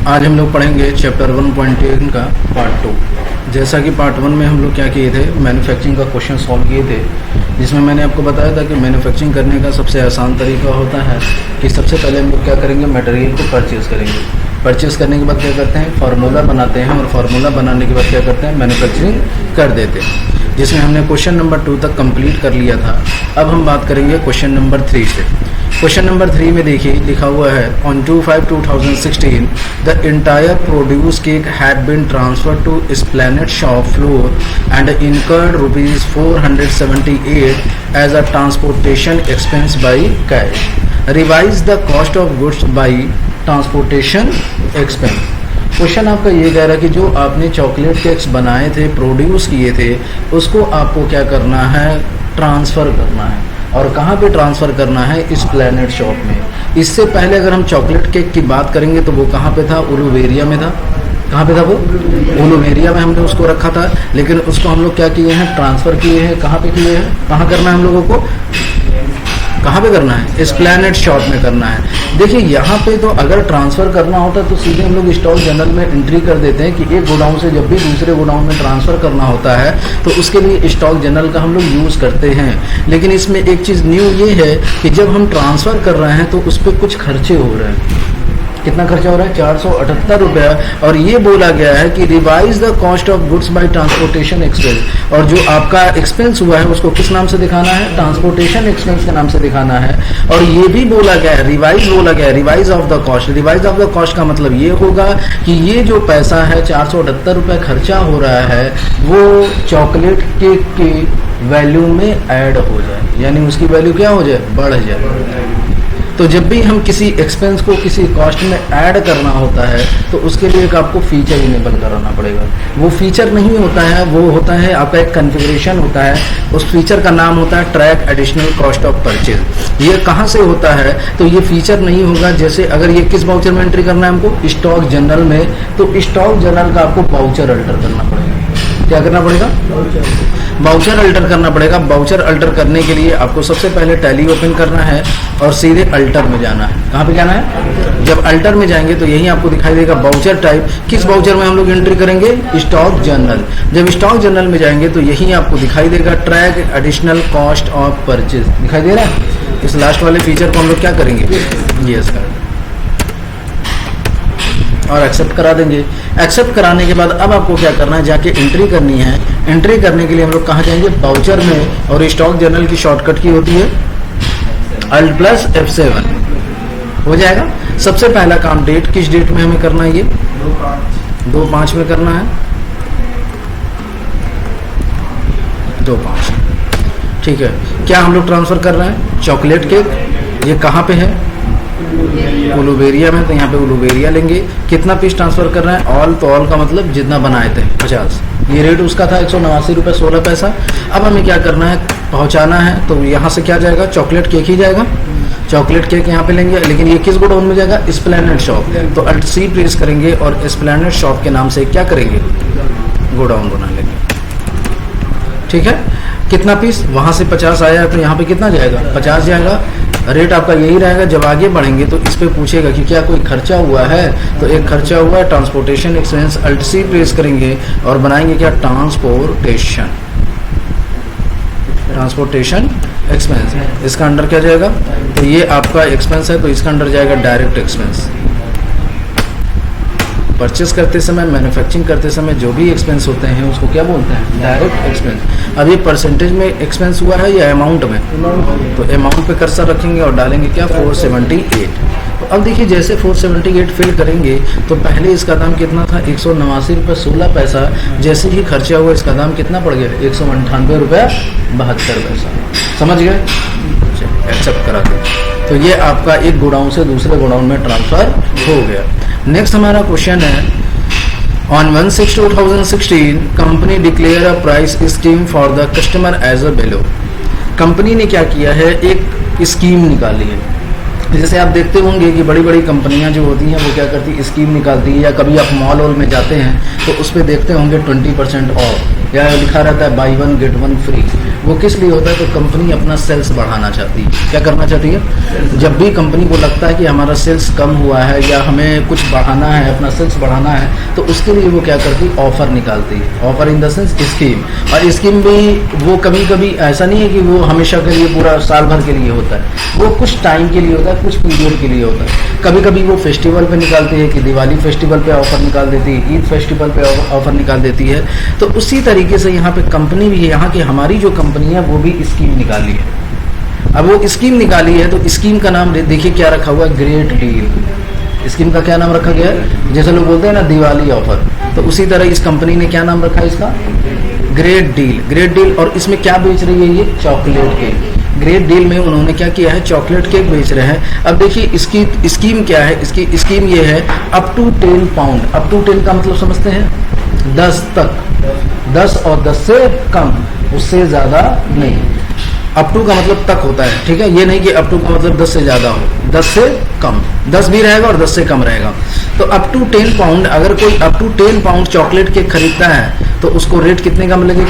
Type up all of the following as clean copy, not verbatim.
आज हम लोग पढ़ेंगे चैप्टर 1.10 का पार्ट 2। जैसा कि पार्ट 1 में हम लोग क्या किए थे, मैन्युफैक्चरिंग का क्वेश्चन सॉल्व किए थे, जिसमें मैंने आपको बताया था कि मैन्युफैक्चरिंग करने का सबसे आसान तरीका होता है कि सबसे पहले हम लोग क्या करेंगे, मटेरियल को परचेज़ करेंगे। परचेज़ करने के बाद क्या करते हैं, फार्मूला बनाते हैं, और फार्मूला बनाने के बाद क्या करते हैं, मैन्युफैक्चरिंग कर देते हैं, जिसमें हमने क्वेश्चन नंबर 2 तक कंप्लीट कर लिया था। अब हम बात करेंगे क्वेश्चन नंबर 3 से। क्वेश्चन नंबर 3 में देखिए लिखा हुआ है, on 2/5/2016 the entire produce cake had been transferred to Esplanade shop floor and incurred ₹478 as a transportation expense by cash. Revise the cost of goods by transportation expense. Question आपका ये कह रहा है कि जो आपने चॉकलेट केक्स बनाए थे, प्रोड्यूस किए थे, उसको आपको क्या करना है, ट्रांसफ़र करना है। और कहाँ पे ट्रांसफ़र करना है, इस प्लैनेट शॉप में। इससे पहले अगर हम चॉकलेट केक की बात करेंगे तो वो कहाँ पे था, उलुवेरिया में था। कहाँ पे था वो, उलुवेरिया में हमने उसको रखा था, लेकिन उसको हम लोग क्या किए हैं, ट्रांसफ़र किए हैं। कहाँ पे किए हैं, कहाँ करना है हम लोगों को, कहाँ पे करना है, एस्प्लैनेड शॉप में करना है। देखिए यहाँ पे तो अगर ट्रांसफ़र करना होता तो सीधे हम लोग स्टॉक जनरल में एंट्री कर देते हैं कि एक गोडाउन से जब भी दूसरे गोडाउन में ट्रांसफ़र करना होता है तो उसके लिए स्टॉक जनरल का हम लोग यूज़ करते हैं। लेकिन इसमें एक चीज़ न्यू ये है कि जब हम ट्रांसफ़र कर रहे हैं तो उस पर कुछ खर्चे हो रहे हैं। कितना खर्चा हो रहा है, 478 रुपया। और ये बोला गया है कि revise the cost of goods by transportation expense. और जो आपका एक्सपेंस हुआ है उसको किस नाम से दिखाना है, ट्रांसपोर्टेशन एक्सपेंस के नाम से दिखाना है। और ये भी बोला गया है, रिवाइज बोला गया है, revise of the cost. Revise of the cost का मतलब ये होगा कि ये जो पैसा है 478 रुपये खर्चा हो रहा है वो चॉकलेट केक के वैल्यू में ऐड हो जाए, यानी उसकी वैल्यू क्या हो जाए, बढ़ जाए। तो जब भी हम किसी एक्सपेंस को किसी कॉस्ट में ऐड करना होता है तो उसके लिए एक आपको फीचर इनेबल कराना पड़ेगा। वो फीचर नहीं होता है, वो होता है आपका एक कॉन्फ़िगरेशन होता है। उस फीचर का नाम होता है track additional cost of purchase. ये कहाँ से होता है, तो ये फीचर नहीं होगा। जैसे अगर ये किस वाउचर में एंट्री करना है हमको, स्टॉक जनरल में, तो स्टॉक जनरल का आपको वाउचर अल्टर करना पड़ेगा। क्या करना पड़ेगा, वाउचर अल्टर करना पड़ेगा। वाउचर अल्टर करने के लिए आपको सबसे पहले टैली ओपन करना है और सीधे अल्टर में जाना है। कहाँ पे जाना है, जब अल्टर में जाएंगे तो यही आपको दिखाई देगा वाउचर टाइप। किस वाउचर में हम लोग एंट्री करेंगे, स्टॉक जनरल। जब स्टॉक जनरल में जाएंगे तो यही आपको दिखाई देगा track additional cost of purchase. दिखाई दे रहा है। इस लास्ट वाले फीचर को हम लोग क्या करेंगे, यस कर और एक्सेप्ट करा देंगे। एक्सेप्ट कराने के बाद अब आपको क्या करना है, जाके एंट्री करनी है। एंट्री करने के लिए हम लोग कहाँ जाएंगे, वाउचर में। और स्टॉक जनरल की शॉर्टकट की होती है Alt + F7 हो जाएगा। सबसे पहला काम डेट, किस डेट में हमें करना है, ये 2/5 में करना है, 2/5। ठीक है, क्या हम लोग ट्रांसफ़र कर रहे हैं, चॉकलेट केक। ये कहाँ पे है, उलुवेरिया में, तो यहाँ पे उलुवेरिया लेंगे। कितना पीस ट्रांसफ़र कर रहे हैं, ऑल। तो ऑल का मतलब जितना बनाए थे 50। ये रेट उसका था 189 रुपये 16 पैसा। अब हमें क्या करना है, पहुँचाना है, तो यहाँ से क्या जाएगा, चॉकलेट केक ही जाएगा। चॉकलेट केक यहाँ पे लेंगे, लेकिन ये किस गोडाउन में जाएगा, एस्प्लैनेड शॉप। तो Alt C प्रेस करेंगे और एस्प्लैनेड शॉप के नाम से क्या करेंगे, गोडाउन बना लेंगे। ठीक है, कितना पीस, वहाँ से 50 आया है तो यहाँ पे कितना जाएगा, 50 जाएगा। रेट आपका यही रहेगा। जब आगे बढ़ेंगे तो इस पे पूछेगा कि क्या कोई खर्चा हुआ है, तो एक खर्चा हुआ है transportation expense. Alt C press करेंगे और बनाएंगे क्या, ट्रांसपोर्टेशन एक्सपेंस। इसका अंडर क्या जाएगा, तो ये आपका एक्सपेंस है तो इसका अंडर जाएगा डायरेक्ट एक्सपेंस। परचेस करते समय, मैन्युफैक्चरिंग करते समय जो भी एक्सपेंस होते हैं उसको क्या बोलते हैं, डायरेक्ट एक्सपेंस। अब ये परसेंटेज में एक्सपेंस हुआ है या अमाउंट में, तो अमाउंट पे कर्सर रखेंगे और डालेंगे क्या, 478। तो अब देखिए जैसे 478 फिल करेंगे तो पहले इसका दाम कितना था, 189 रुपये 16 पैसा। जैसे ही खर्चा हुआ इसका दाम कितना पड़ गया, 198 रुपये 72 पैसा। समझ गए, एक्सेप्ट करा दो। तो ये आपका एक गोडाउन से दूसरे गोडाउन में ट्रांसफ़र हो गया। नेक्स्ट हमारा क्वेश्चन है, on 1/6/2016 company declare a price scheme for the customer as a below. Company ने क्या किया है, एक स्कीम निकाली है। जैसे आप देखते होंगे कि बड़ी बड़ी कंपनियां जो होती हैं वो क्या करती है, स्कीम निकालती है। या कभी आप मॉल वॉल में जाते हैं तो उस पर देखते होंगे 20% ऑफ, या लिखा रहता है बाई 1 गेट 1 फ्री। वो किस लिए होता है? तो कंपनी अपना सेल्स बढ़ाना चाहती है। क्या करना चाहती है? जब भी कंपनी को लगता है कि हमारा सेल्स कम हुआ है या हमें कुछ बढ़ाना है, अपना सेल्स बढ़ाना है, तो उसके लिए वो क्या करती है? ऑफर निकालती है। Offer in the sense scheme. और स्कीम भी वो कभी कभी ऐसा नहीं है कि वो हमेशा के लिए, पूरा साल भर के लिए होता है, वो कुछ टाइम के लिए होता है, कुछ पीरियड के लिए होता है। कभी कभी वो फेस्टिवल पे निकालती है कि दिवाली फेस्टिवल पे ऑफर निकाल देती है, ईद फेस्टिवल पे ऑफर निकाल देती है। तो उसी तरीके से यहाँ पे कंपनी भी है, यहाँ की हमारी जो कंपनी है वो भी स्कीम निकाली है। अब वो स्कीम निकाली है तो स्कीम का नाम देखिए क्या रखा हुआ है? Great deal. स्कीम का क्या नाम रखा गया है? जैसे लोग बोलते हैं ना दिवाली ऑफर, तो उसी तरह इस कंपनी ने क्या नाम रखा है इसका? Great deal. Great deal. और इसमें क्या बेच रही है? ये चॉकलेट केक। ग्रेट डील में उन्होंने क्या किया है? चॉकलेट केक बेच रहे हैं। अब देखिए इसकी स्कीम क्या है? इसकी स्कीम ये है up to 10 pound. Up to 10 का मतलब समझते हैं? 10 तक। 10 और 10 से कम, उससे ज्यादा नहीं। अप टू का मतलब तक होता है, ठीक है? ये नहीं कि अप टू का मतलब 10 से ज्यादा हो, 10 से कम। 10 भी रहेगा और 10 से कम रहेगा। तो अप टू 10 पाउंड, अगर कोई up to 10 pound chocolate cake खरीदता है तो उसको रेट कितने का मिलेगा?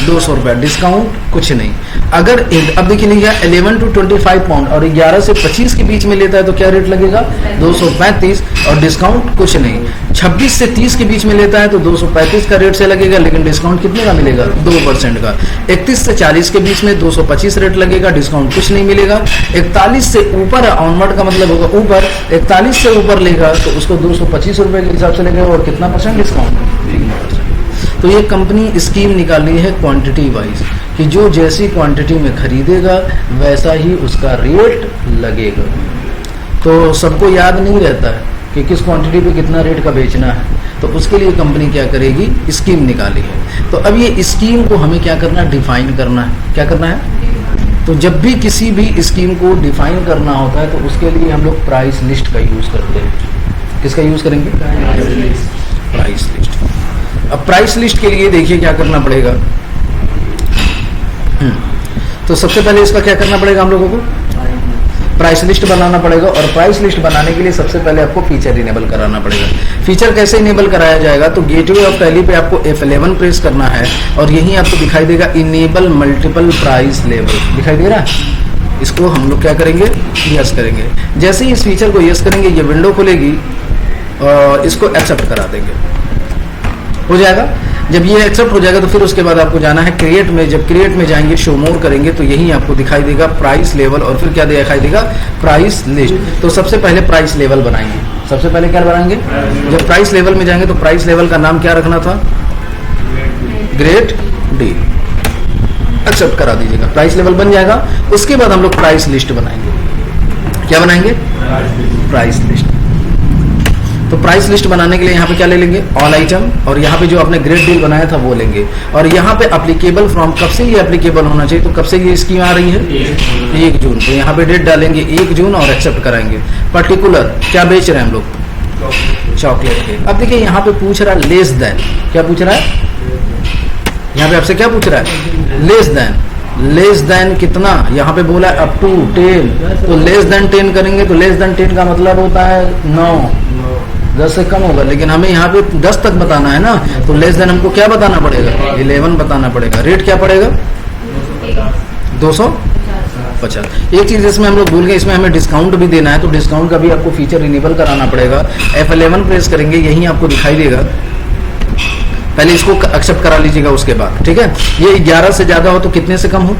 200 रुपये। डिस्काउंट कुछ नहीं। अगर अब देखिए लिखा 11 टू 25 पाउंड और 11 से 25 के बीच में लेता है तो क्या रेट लगेगा? 235 और डिस्काउंट कुछ नहीं। 26 से 30 के बीच में लेता है तो 235 का रेट से लगेगा, लेकिन डिस्काउंट कितने का मिलेगा? 2% का। 31 से 40 के बीच में 225 रेट लगेगा, डिस्काउंट कुछ नहीं मिलेगा। 41 से ऊपर, ऑनवर्ड का मतलब होगा ऊपर, 41 से ऊपर लेगा तो उसको 225 रुपए के हिसाब से लगेगा। और कितना परसेंट डिस्काउंट? 3%। तो ये कंपनी स्कीम निकाली है क्वांटिटी वाइज, कि जो जैसी क्वांटिटी में खरीदेगा वैसा ही उसका रेट लगेगा। तो सबको याद नहीं रहता है कि किस क्वांटिटी पे कितना रेट का बेचना है, तो उसके लिए कंपनी क्या करेगी? स्कीम निकाली है। तो अब ये स्कीम को हमें क्या करना है? डिफाइन करना है। क्या करना है? तो जब भी किसी भी स्कीम को डिफाइन करना होता है तो उसके लिए हम लोग प्राइस लिस्ट का यूज करते हैं। किसका यूज करेंगे? Price list. अब प्राइस लिस्ट के लिए देखिए क्या करना पड़ेगा। तो सबसे पहले इसका क्या करना पड़ेगा? हम लोगों को प्राइस लिस्ट बनाना पड़ेगा। और प्राइस लिस्ट बनाने के लिए सबसे पहले आपको फीचर इनेबल कराना पड़ेगा। फीचर कैसे इनेबल कराया जाएगा? तो गेटवे ऑफ टैली पे आपको F11 प्रेस करना है और यहीं आपको दिखाई देगा इनेबल मल्टीपल प्राइस लेवल, दिखाई दे रहा है? इसको हम लोग क्या करेंगे? यस करेंगे। जैसे ही इस फीचर को यस करेंगे ये विंडो खुलेगी और इसको एक्सेप्ट करा देंगे, हो जाएगा। जब ये एक्सेप्ट हो जाएगा तो फिर उसके बाद आपको जाना है क्रिएट में। जब क्रिएट में जाएंगे, शो मोर करेंगे तो यही आपको दिखाई देगा प्राइस लेवल और फिर क्या दिखाई देगा? Price list. तो सबसे पहले प्राइस लेवल बनाएंगे। सबसे पहले क्या बनाएंगे? जब प्राइस लेवल में जाएंगे तो प्राइस लेवल का नाम क्या रखना था? Great deal. एक्सेप्ट करा दीजिएगा, प्राइस लेवल बन जाएगा। उसके बाद हम लोग प्राइस लिस्ट बनाएंगे। क्या बनाएंगे? Price list. तो प्राइस लिस्ट बनाने के लिए यहाँ पे क्या ले लेंगे? All item. और यहाँ पे जो आपने ग्रेट डील बनाया था वो लेंगे। और यहाँ पे एप्लीकेबल फ्रॉम, कब से ये एप्लीकेबल होना चाहिए? तो कब से ये स्कीम आ रही है? 1 जून। तो यहाँ पे डेट डालेंगे 1 जून और एक्सेप्ट कराएंगे। पर्टिकुलर क्या बेच रहे हैं हम लोग? Chocolate cake. अब देखिए यहाँ पे पूछ रहा है लेस देन। क्या पूछ रहा है? यहाँ पे आपसे क्या पूछ रहा है? Less than. लेस देन कितना? यहाँ पे बोला है अप टू 10। तो लेस देन 10 करेंगे तो लेस देन 10 का मतलब होता है 9, 10 से कम होगा। लेकिन हमें यहाँ पे 10 तक बताना है ना, तो लेस देन हमको क्या बताना पड़ेगा? 11 बताना पड़ेगा। रेट क्या पड़ेगा? 250। एक चीज इसमें हम लोग भूल गए, इसमें हमें डिस्काउंट भी देना है, तो डिस्काउंट का भी आपको फीचर इनेबल कराना पड़ेगा। F11 प्रेस करेंगे, यही आपको दिखाई देगा। पहले इसको एक्सेप्ट करा लीजिएगा उसके बाद, ठीक है? ये 11 से ज्यादा हो तो कितने से कम हो?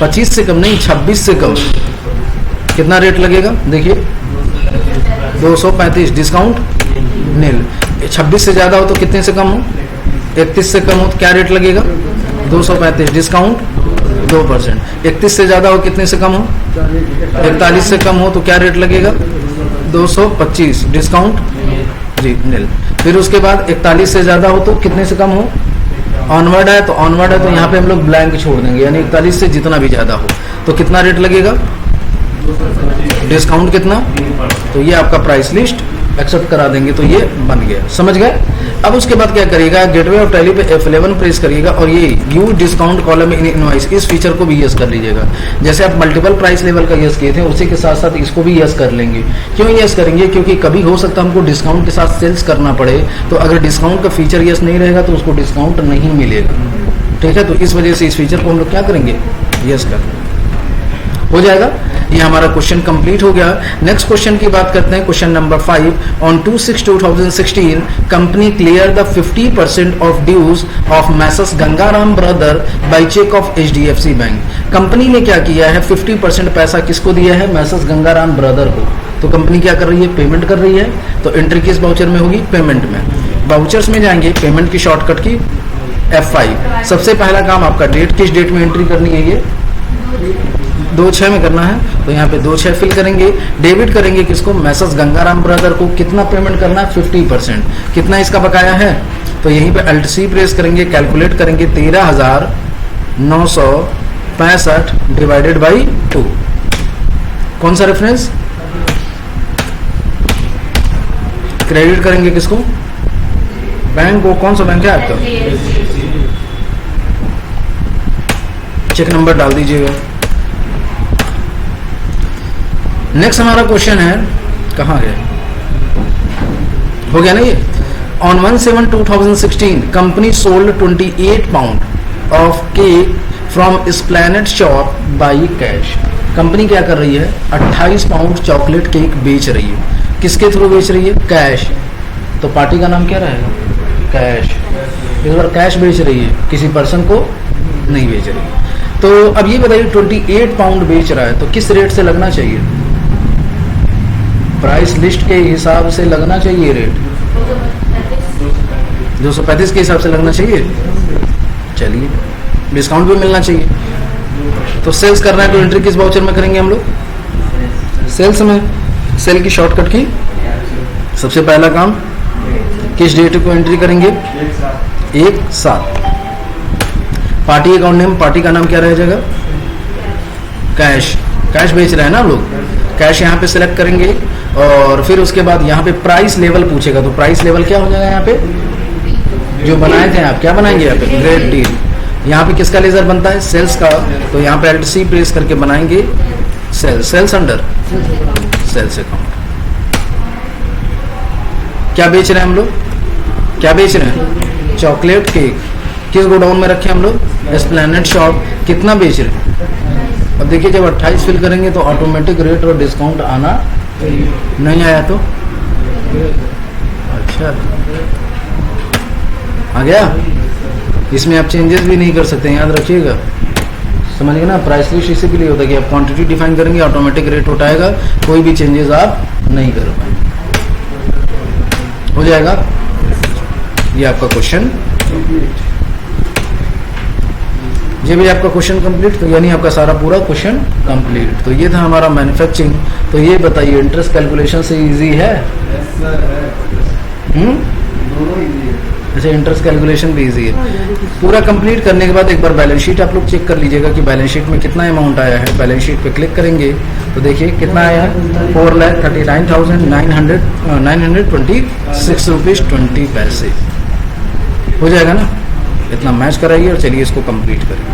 25 से कम नहीं, 26 से कम। कितना रेट लगेगा? देखिए 235। डिस्काउंट नील। 26 से ज्यादा हो तो कितने से कम हो? 31 से कम हो तो क्या रेट लगेगा? 235। डिस्काउंट 2%। 31 से ज्यादा हो कितने से कम हो? 41 से कम हो तो क्या रेट लगेगा? 225। डिस्काउंट जी नील। फिर उसके बाद 41 से ज्यादा हो तो कितने से कम हो? ऑनवर्ड है तो ऑनवर्ड है तो यहाँ पे हम लोग ब्लैंक छोड़ देंगे, यानी 41 से जितना भी ज्यादा हो तो कितना रेट लगेगा? डिस्काउंट कितना? तो ये आपका प्राइस लिस्ट एक्सेप्ट करा देंगे तो ये बन गया। समझ गए? अब उसके बाद क्या करिएगा? गेटवे ऑफ टैली पे F11 प्रेस करिएगा और ये use discount column in invoice, इस फीचर को भी यस कर लीजिएगा। जैसे आप मल्टीपल प्राइस लेवल का यस किए थे उसी के साथ साथ इसको भी यस कर लेंगे। क्यों यस करेंगे? क्योंकि कभी हो सकता है हमको डिस्काउंट के साथ सेल्स करना पड़े, तो अगर डिस्काउंट का फीचर यस नहीं रहेगा तो उसको डिस्काउंट नहीं मिलेगा। ठीक है, तो इस वजह से इस फीचर को हम लोग क्या करेंगे, यस कर हो जाएगा। ये हमारा क्वेश्चन कंप्लीट हो गया। नेक्स्ट क्वेश्चन की बात करते हैं, question number 5। On 2/6/2016 company clear the 50% of dues of messrs Gangaram brother by cheque of HDFC bank. Company ने क्या किया है, 50% पैसा किसको दिया है, मैसेस गंगाराम ब्रदर को। तो कंपनी क्या कर रही है, पेमेंट कर रही है। तो एंट्री किस बाउचर में होगी, पेमेंट में। बाउचर्स में जाएंगे, पेमेंट की शॉर्टकट की F5। सबसे पहला काम आपका डेट, किस डेट में एंट्री करनी है, ये 2/6 में करना है। तो यहाँ पे 2/6 फिल करेंगे। डेबिट करेंगे किसको, मैसेस गंगाराम ब्रदर को। कितना पेमेंट करना है, 50%। कितना इसका बकाया है, तो यहीं पे Alt C प्रेस करेंगे, कैलकुलेट करेंगे 13,965 डिवाइडेड बाई 2। कौन सा रेफरेंस, क्रेडिट करेंगे किसको, बैंक को। कौन सा बैंक है आपका, चेक नंबर डाल दीजिएगा। नेक्स्ट हमारा क्वेश्चन है, कहाँ गया, हो गया ना ये। On 1/7/2016 company sold 28 pound of cake from Esplanade shop by cash. Company क्या कर रही है, 28 पाउंड चॉकलेट केक बेच रही है। किसके थ्रू बेच रही है, कैश। तो पार्टी का नाम क्या रहेगा, कैश। इस बार कैश बेच रही है, किसी पर्सन को नहीं बेच रही है। तो अब ये बताइए 28 पाउंड बेच रहा है, तो किस रेट से लगना चाहिए, प्राइस लिस्ट के हिसाब से लगना चाहिए रेट, 235 के हिसाब से लगना चाहिए। चलिए, डिस्काउंट भी मिलना चाहिए। तो सेल्स करना है तो एंट्री किस वाउचर में करेंगे हम लोग, सेल्स में। सेल की शॉर्टकट की सबसे पहला काम, किस डेट को एंट्री करेंगे, 1/7। पार्टी अकाउंट नेम, पार्टी का नाम क्या रह जाएगा, कैश। कैश बेच रहे हैं ना लोग, कैश यहाँ पे सिलेक्ट करेंगे। और फिर उसके बाद यहाँ पे प्राइस लेवल पूछेगा, तो प्राइस लेवल क्या हो जाएगा, यहाँ पे जो बनाए थे आप, क्या बनाएंगे यहाँ पे, ग्रेट डील। यहाँ पे किसका लेजर बनता है, सेल्स का। तो यहाँ पे Alt C प्रेस करके बनाएंगे sales. Sales under sales account. क्या बेच रहे हैं हम लोग, क्या बेच रहे हैं, चॉकलेट केक। किस गोडाउन में रखे हम लोग, एस्प्लैनेड शॉप। कितना बेच रहे हैं, अब देखिए जब 28 फिल करेंगे तो ऑटोमेटिक रेट और डिस्काउंट आना नहीं आया तो अच्छा आ गया। इसमें आप चेंजेस भी नहीं कर सकते, याद रखिएगा, समझ गए ना। प्राइस लिस्ट इसी के लिए होता है कि आप क्वांटिटी डिफाइन करेंगे, ऑटोमेटिक रेट उठाएगा, कोई भी चेंजेस आप नहीं कर पाएंगे। हो जाएगा ये आपका क्वेश्चन। ये भी आपका क्वेश्चन कंप्लीट, तो यानी आपका सारा पूरा क्वेश्चन कंप्लीट। तो ये था हमारा मैन्युफैक्चरिंग। तो ये बताइए इंटरेस्ट कैलकुलेशन से इजी है, अच्छा इंटरेस्ट कैलकुलेशन भी इजी है। पूरा कंप्लीट करने के बाद एक बार बैलेंस शीट आप लोग चेक कर लीजिएगा कि बैलेंस शीट में कितना अमाउंट आया है। बैलेंस शीट पे क्लिक करेंगे तो देखिए कितना आया है, 4,39,926 रुपीज़ 20 पैसे। हो जाएगा ना, इतना मैच कराइए और चलिए इसको कंप्लीट करें।